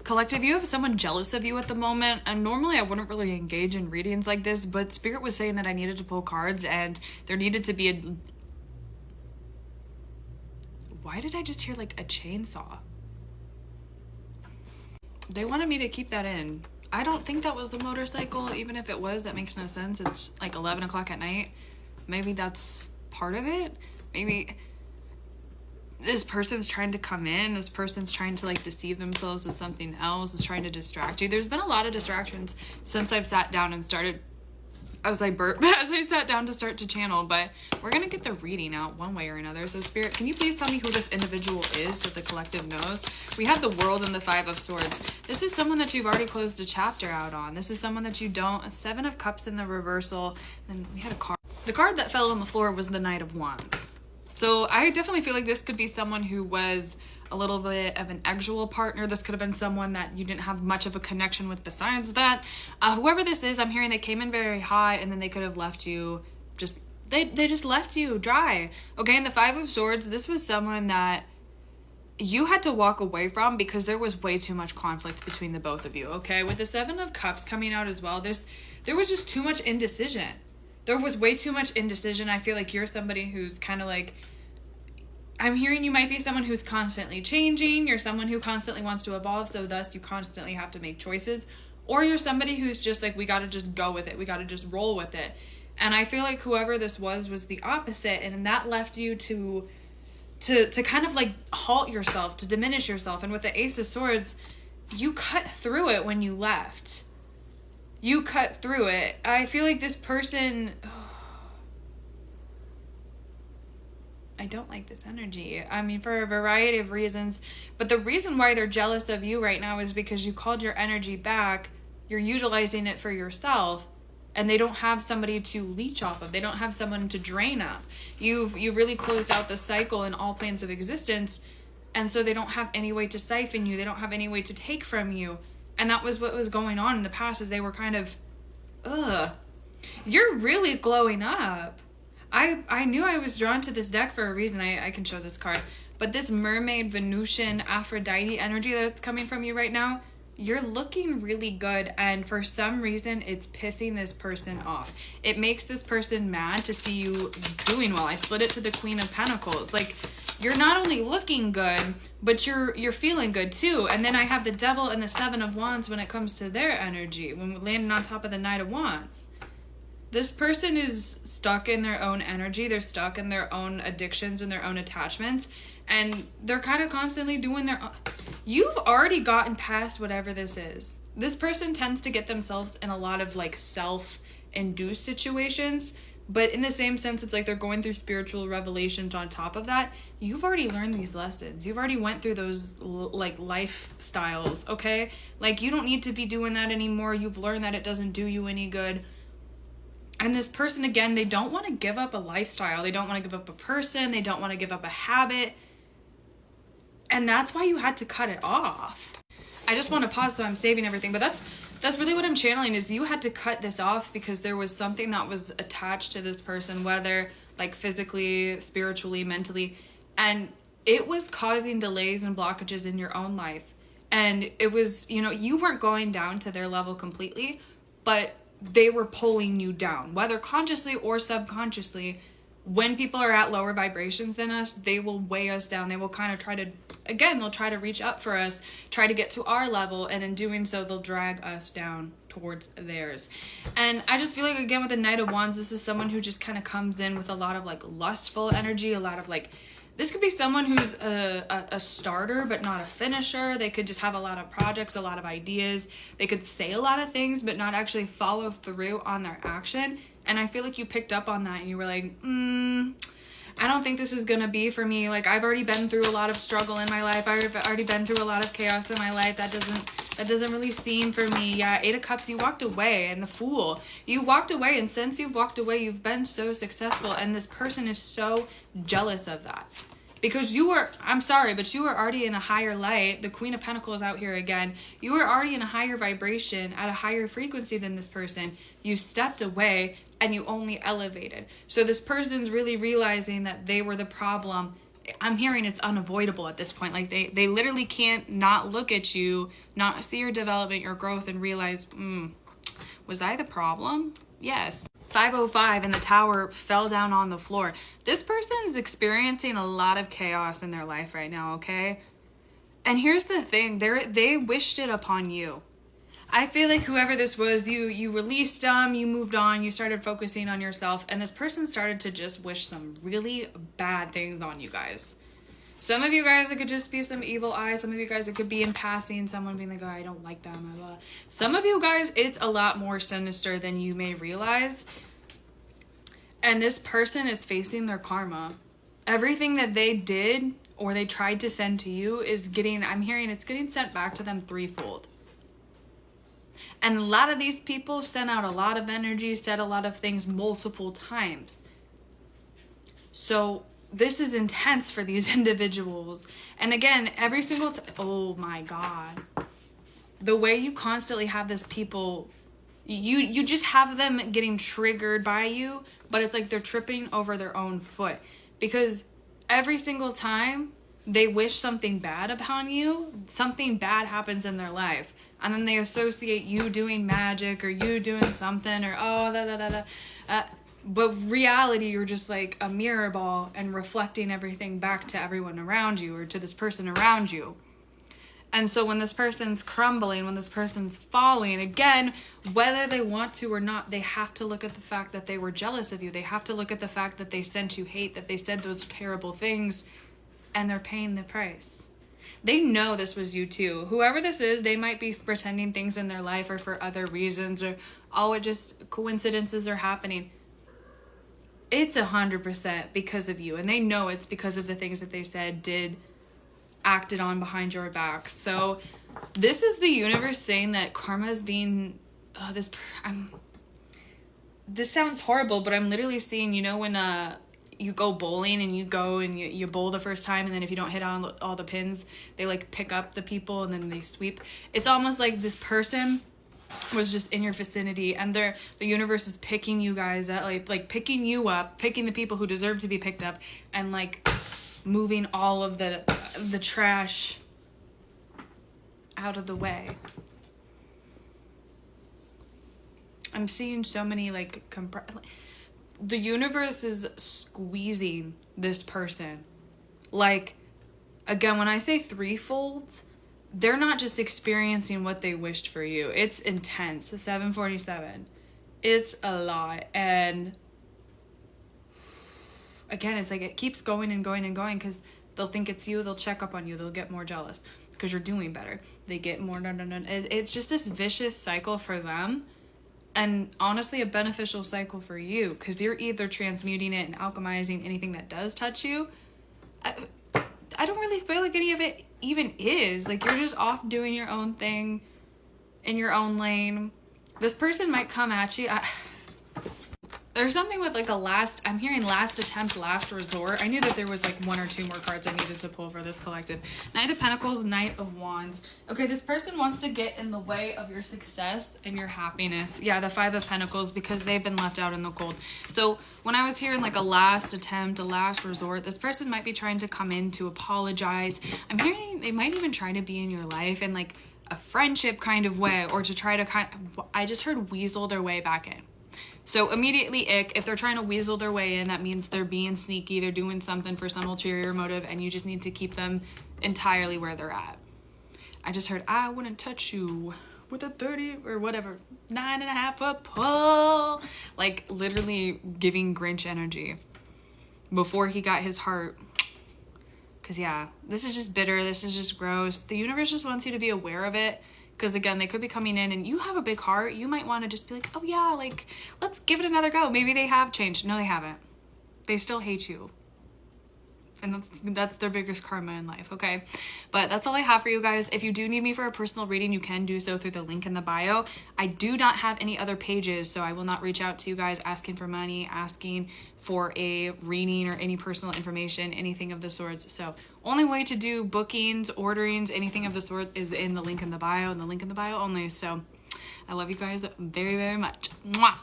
Collective, you have someone jealous of you at the moment, and normally I wouldn't really engage in readings like this, but Spirit was saying that I needed to pull cards and there needed to be a... Why did I just hear like a chainsaw? They wanted me to keep that in. I don't think that was a motorcycle. Even if it was, that makes no sense. It's like 11 o'clock at night. Maybe that's part of it. Maybe this person's trying to come in. This person's trying to like deceive themselves as something else, is trying to distract you. There's been a lot of distractions since I've sat down and started, as I sat down to start to channel, but we're going to get the reading out one way or another. So Spirit, can you please tell me who this individual is so the collective knows? We have the World and the Five of Swords. This is someone that you've already closed a chapter out on. This is someone that you don't. A Seven of Cups in the reversal. Then we had a card. The card that fell on the floor was the Knight of Wands. So I definitely feel like this could be someone who was a little bit of an actual partner. This could have been someone that you didn't have much of a connection with besides that. Whoever this is, I'm hearing they came in very high and then they could have left you just, they just left you dry. Okay, in the Five of Swords, this was someone that you had to walk away from because there was way too much conflict between the both of you, okay? With the Seven of Cups coming out as well, there was just too much indecision. There was way too much indecision. I feel like you're somebody who's kind of like, I'm hearing you might be someone who's constantly changing. You're someone who constantly wants to evolve, so thus you constantly have to make choices. Or you're somebody who's just like, we got to just go with it. We got to just roll with it. And I feel like whoever this was the opposite, and that left you to kind of like halt yourself, to diminish yourself. And with the Ace of Swords, you cut through it when you left. You cut through it. I feel like this person... I don't like this energy. I mean, for a variety of reasons. But the reason why they're jealous of you right now is because you called your energy back. You're utilizing it for yourself. And they don't have somebody to leech off of. They don't have someone to drain up. You've really closed out the cycle in all planes of existence. And so they don't have any way to siphon you. They don't have any way to take from you. And that was what was going on in the past, is they were kind of, you're really glowing up. I knew I was drawn to this deck for a reason. I can show this card. But this mermaid, Venusian, Aphrodite energy that's coming from you right now, you're looking really good. And for some reason, it's pissing this person off. It makes this person mad to see you doing well. I split it to the Queen of Pentacles. Like, you're not only looking good, but you're feeling good too. And then I have the Devil and the Seven of Wands when it comes to their energy, when we're landing on top of the Knight of Wands. This person is stuck in their own energy. They're stuck in their own addictions and their own attachments. And they're kind of constantly doing their own... You've already gotten past whatever this is. This person tends to get themselves in a lot of like self-induced situations. But in the same sense, it's like they're going through spiritual revelations on top of that. You've already learned these lessons. You've already went through those like lifestyles, okay? Like, you don't need to be doing that anymore. You've learned that it doesn't do you any good. And this person, again, they don't want to give up a lifestyle. They don't want to give up a person. They don't want to give up a habit. And that's why you had to cut it off. I just want to pause, so I'm saving everything. But that's really what I'm channeling, is you had to cut this off because there was something that was attached to this person, whether like physically, spiritually, mentally. And it was causing delays and blockages in your own life. And it was, you weren't going down to their level completely, but they were pulling you down, whether consciously or subconsciously. When people are at lower vibrations than us, they will weigh us down. They will kind of they'll try to reach up for us, try to get to our level, and in doing so, they'll drag us down towards theirs. And I just feel like, again, with the Knight of Wands, this is someone who just kind of comes in with a lot of like lustful energy, a lot of like, this could be someone who's a starter but not a finisher. They could just have a lot of projects, a lot of ideas. They could say a lot of things but not actually follow through on their action. And I feel like you picked up on that and you were like, I don't think this is going to be for me. Like, I've already been through a lot of struggle in my life. I've already been through a lot of chaos in my life. That doesn't really seem for me. Yeah, Eight of Cups, you walked away. And the Fool, you walked away. And since you've walked away, you've been so successful. And this person is so jealous of that. Because I'm sorry, but you were already in a higher light. The Queen of Pentacles out here again. You were already in a higher vibration, at a higher frequency than this person. You stepped away and you only elevated. So this person's really realizing that they were the problem I'm hearing it's unavoidable at this point. Like they literally can't not look at you, not see your development, your growth, and realize, was I the problem? Yes. 505 and the tower fell down on the floor. This person's experiencing a lot of chaos in their life right now, okay? And here's the thing, they wished it upon you. I feel like whoever this was, you released them, you moved on, you started focusing on yourself, and this person started to just wish some really bad things on you guys. Some of you guys, it could just be some evil eyes. Some of you guys, it could be in passing, someone being like, oh, I don't like them. Blah, blah. Some of you guys, it's a lot more sinister than you may realize. And this person is facing their karma. Everything that they did or they tried to send to you is getting, I'm hearing it's getting sent back to them threefold. And a lot of these people sent out a lot of energy, said a lot of things multiple times. So this is intense for these individuals. And again, every single time, oh my God. The way you constantly have this people, you just have them getting triggered by you, but it's like they're tripping over their own foot. Because every single time they wish something bad upon you, something bad happens in their life. And then they associate you doing magic or you doing something or but reality, you're just like a mirror ball and reflecting everything back to everyone around you or to this person around you. And so when this person's crumbling, when this person's falling, again, whether they want to or not, they have to look at the fact that they were jealous of you. They have to look at the fact that they sent you hate, that they said those terrible things, and they're paying the price. They know this was you too. Whoever this is, they might be pretending things in their life or for other reasons or, oh, it just coincidences are happening. It's 100% because of you. And they know it's because of the things that they said, did, acted on behind your back. So this is the universe saying that karma is being, this sounds horrible, but I'm literally seeing, you know, when you go bowling and you go and you bowl the first time, and then if you don't hit on all the pins, they like pick up the people and then they sweep. It's almost like this person was just in your vicinity and the universe is picking you guys up, like picking you up, picking the people who deserve to be picked up, and like moving all of the trash out of the way. I'm seeing so many like the universe is squeezing this person. Like, again, when I say threefold, they're not just experiencing what they wished for you. It's intense. 747. It's a lot. And again, it's like it keeps going and going and going because they'll think it's you. They'll check up on you. They'll get more jealous because you're doing better. They get more. It's just this vicious cycle for them. And honestly, a beneficial cycle for you because you're either transmuting it and alchemizing anything that does touch you. I don't really feel like any of it even is. Like, you're just off doing your own thing in your own lane. This person might come at you. There's something with like I'm hearing last attempt, last resort. I knew that there was like one or two more cards I needed to pull for this collective. Knight of Pentacles, Knight of Wands. Okay, this person wants to get in the way of your success and your happiness. Yeah, the Five of Pentacles, because they've been left out in the cold. So when I was hearing like a last attempt, a last resort, this person might be trying to come in to apologize. I'm hearing they might even try to be in your life in like a friendship kind of way, or to try to I just heard weasel their way back in. So immediately, if they're trying to weasel their way in, that means they're being sneaky, they're doing something for some ulterior motive, and you just need to keep them entirely where they're at. I just heard, I wouldn't touch you with a 30 or whatever, 9.5 foot pole. Like literally giving Grinch energy before he got his heart. Because yeah, this is just bitter, this is just gross. The universe just wants you to be aware of it. Because again, they could be coming in and you have a big heart. You might want to just be like, oh yeah, like, let's give it another go. Maybe they have changed. No, they haven't. They still hate you. And that's their biggest karma in life, okay? But that's all I have for you guys. If you do need me for a personal reading, you can do so through the link in the bio. I do not have any other pages, so I will not reach out to you guys asking for money, asking for a reading or any personal information, anything of the sorts. So only way to do bookings, orderings, anything of the sort is in the link in the bio, and the link in the bio only. So I love you guys very, very much. Mwah!